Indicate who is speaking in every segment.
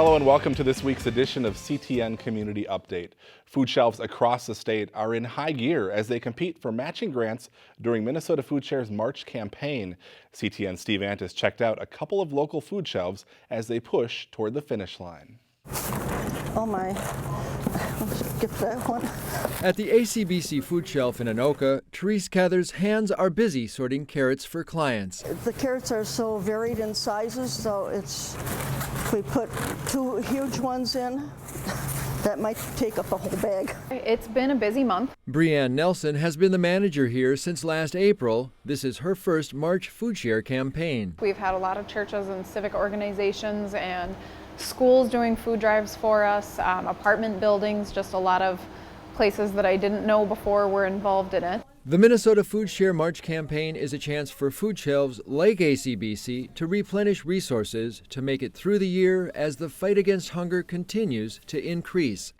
Speaker 1: Hello and welcome to this week's edition of CTN Community Update. Food shelves across the state are in high gear as they compete for matching grants during Minnesota Food Share's March campaign. CTN Steve Antis checked out a couple of local food shelves as they push toward the finish line.
Speaker 2: Oh my, get that one.
Speaker 3: At the ACBC food shelf in Anoka, Therese Cather's hands are busy sorting carrots for clients.
Speaker 2: The carrots are so varied in sizes, so if we put two huge ones in, that might take up a whole bag.
Speaker 4: It's been a busy month.
Speaker 3: Brianne Nelson has been the manager here since last April. This is her first March Food Share campaign.
Speaker 4: We've had a lot of churches and civic organizations and schools doing food drives for us, apartment buildings, just a lot of places that I didn't know before were involved in it.
Speaker 3: The Minnesota Food Share March campaign is a chance for food shelves like ACBC to replenish resources to make it through the year as the fight against hunger continues to increase.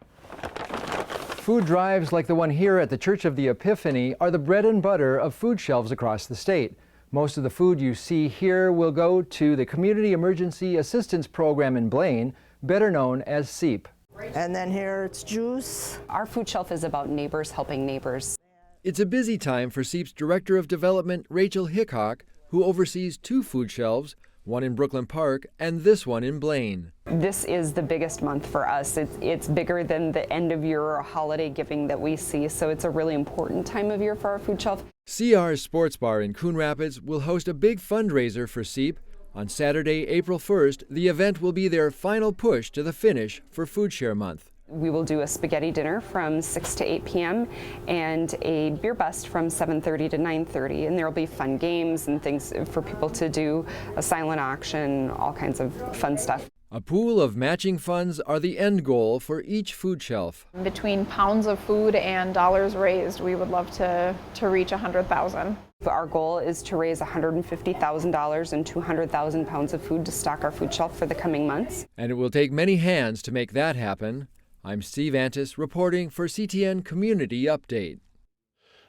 Speaker 3: Food drives like the one here at the Church of the Epiphany are the bread and butter of food shelves across the state. Most of the food you see here will go to the Community Emergency Assistance Program in Blaine, better known as CEAP.
Speaker 2: And then here it's juice.
Speaker 5: Our food shelf is about neighbors helping neighbors.
Speaker 3: It's a busy time for CEAP's Director of Development, Rachel Hickok, who oversees two food shelves, one in Brooklyn Park and this one in Blaine.
Speaker 5: This is the biggest month for us. It's bigger than the end of year or holiday giving that we see, so it's a really important time of year for our food shelf.
Speaker 3: CR's Sports Bar in Coon Rapids will host a big fundraiser for CEAP. On Saturday, April 1st, the event will be their final push to the finish for Food Share Month.
Speaker 5: We will do a spaghetti dinner from 6 to 8 p.m. and a beer bust from 7:30 to 9:30, and there will be fun games and things for people to do, a silent auction, all kinds of fun stuff.
Speaker 3: A pool of matching funds are the end goal for each food shelf.
Speaker 4: Between pounds of food and dollars raised, we would love to reach 100,000.
Speaker 5: Our goal is to raise $150,000 and 200,000 pounds of food to stock our food shelf for the coming months.
Speaker 3: And it will take many hands to make that happen. I'm Steve Antis reporting for CTN Community Update.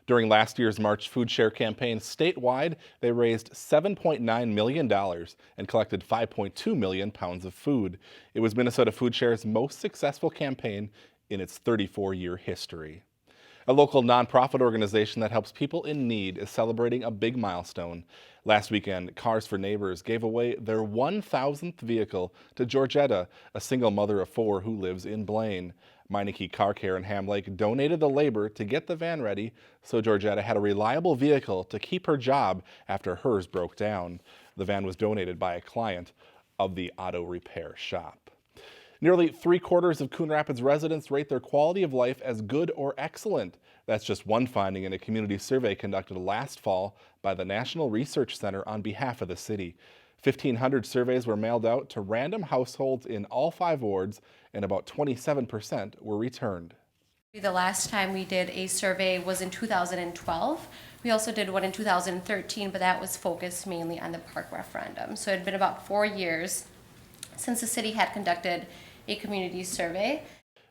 Speaker 1: During last year's March Food Share campaign statewide, they raised $7.9 million and collected 5.2 million pounds of food. It was Minnesota Food Share's most successful campaign in its 34-year history. A local nonprofit organization that helps people in need is celebrating a big milestone. Last weekend, Cars for Neighbors gave away their 1,000th vehicle to Georgetta, a single mother of four who lives in Blaine. Meineke Car Care in Ham Lake donated the labor to get the van ready, so Georgetta had a reliable vehicle to keep her job after hers broke down. The van was donated by a client of the auto repair shop. Nearly 3/4 of Coon Rapids residents rate their quality of life as good or excellent. That's just one finding in a community survey conducted last fall by the National Research Center on behalf of the city. 1,500 surveys were mailed out to random households in all 5 wards, and about 27% were returned.
Speaker 6: The last time we did a survey was in 2012. We also did one in 2013, but that was focused mainly on the park referendum. So it had been about 4 years since the city had conducted a community survey.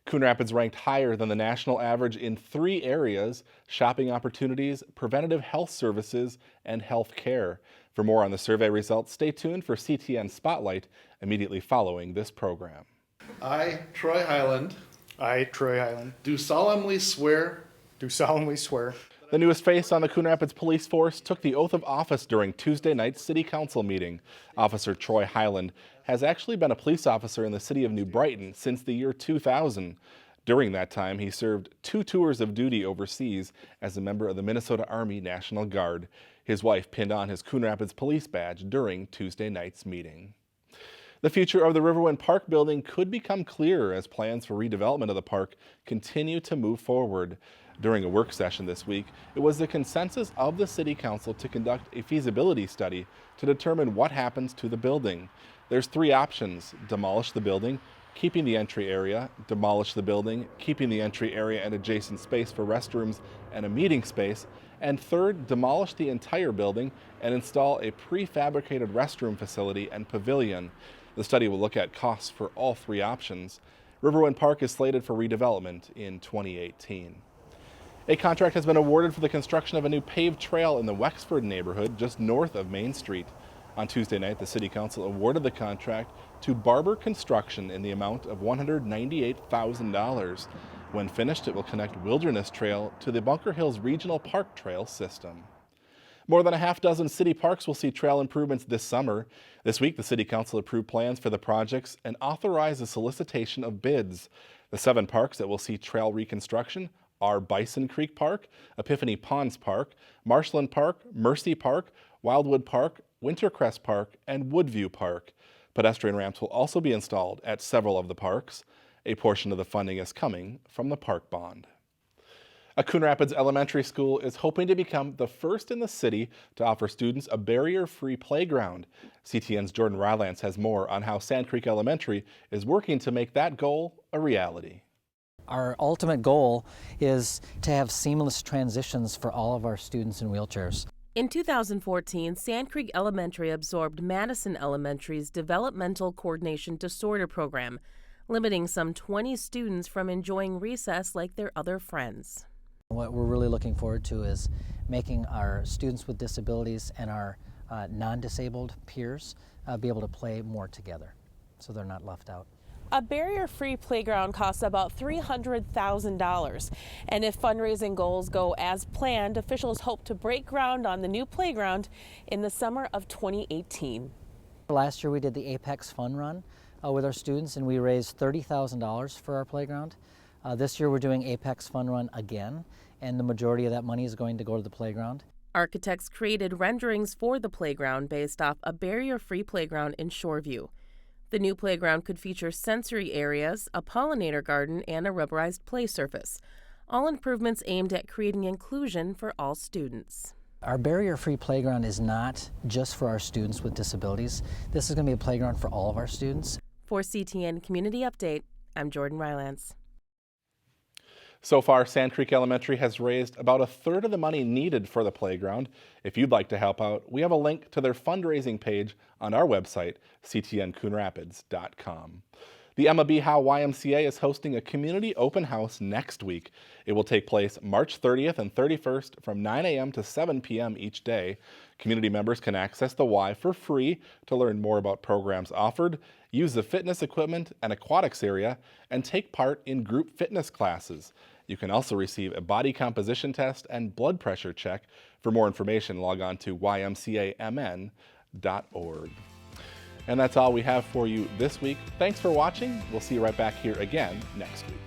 Speaker 1: Coon Rapids ranked higher than the national average in 3 areas: shopping opportunities, preventative health services, and health care. For more on the survey results, stay tuned for CTN Spotlight immediately following this program.
Speaker 7: I, Troy Highland,
Speaker 8: do solemnly swear
Speaker 1: The newest face on the Coon Rapids Police Force took the oath of office during Tuesday night's City Council meeting. Officer Troy Highland has actually been a police officer in the city of New Brighton since the year 2000. During that time, he served 2 tours of duty overseas as a member of the Minnesota Army National Guard. His wife pinned on his Coon Rapids police badge during Tuesday night's meeting. The future of the Riverwind Park building could become clearer as plans for redevelopment of the park continue to move forward. During a work session this week, it was the consensus of the City Council to conduct a feasibility study to determine what happens to the building. There's 3 options: demolish the building, keeping the entry area, demolish the building, keeping the entry area and adjacent space for restrooms and a meeting space, and third, demolish the entire building and install a prefabricated restroom facility and pavilion. The study will look at costs for all 3 options. Riverwind Park is slated for redevelopment in 2018. A contract has been awarded for the construction of a new paved trail in the Wexford neighborhood just north of Main Street. On Tuesday night, the City Council awarded the contract to Barber Construction in the amount of $198,000. When finished, it will connect Wilderness Trail to the Bunker Hills Regional Park Trail system. More than a half dozen city parks will see trail improvements this summer. This week, the City Council approved plans for the projects and authorized the solicitation of bids. The 7 parks that will see trail reconstruction are Bison Creek Park, Epiphany Ponds Park, Marshland Park, Mercy Park, Wildwood Park, Wintercrest Park, and Woodview Park. Pedestrian ramps will also be installed at several of the parks. A portion of the funding is coming from the park bond. A Coon Rapids elementary school is hoping to become the first in the city to offer students a barrier-free playground. CTN's Jordan Rylance has more on how Sand Creek Elementary is working to make that goal a reality.
Speaker 9: Our ultimate goal is to have seamless transitions for all of our students in wheelchairs.
Speaker 10: In 2014, Sand Creek Elementary absorbed Madison Elementary's Developmental Coordination Disorder program, limiting some 20 students from enjoying recess like their other friends.
Speaker 9: What we're really looking forward to is making our students with disabilities and our non-disabled peers be able to play more together so they're not left out.
Speaker 10: A barrier-free playground costs about $300,000, and if fundraising goals go as planned, officials hope to break ground on the new playground in the summer of 2018.
Speaker 9: Last year we did the Apex Fun Run with our students, and we raised $30,000 for our playground. This year we're doing Apex Fun Run again, and the majority of that money is going to go to the playground.
Speaker 10: Architects created renderings for the playground based off a barrier-free playground in Shoreview. The new playground could feature sensory areas, a pollinator garden, and a rubberized play surface. All improvements aimed at creating inclusion for all students.
Speaker 9: Our barrier-free playground is not just for our students with disabilities. This is going to be a playground for all of our students.
Speaker 10: For CTN Community Update, I'm Jordan Rylance.
Speaker 1: So far, Sand Creek Elementary has raised about a third of the money needed for the playground. If you'd like to help out, we have a link to their fundraising page on our website, ctncoonrapids.com. The Emma B. Howe YMCA is hosting a community open house next week. It will take place March 30th and 31st from 9 a.m. to 7 p.m. each day. Community members can access the Y for free to learn more about programs offered, use the fitness equipment and aquatics area, and take part in group fitness classes. You can also receive a body composition test and blood pressure check. For more information, log on to ymcamn.org. And that's all we have for you this week. Thanks for watching. We'll see you right back here again next week.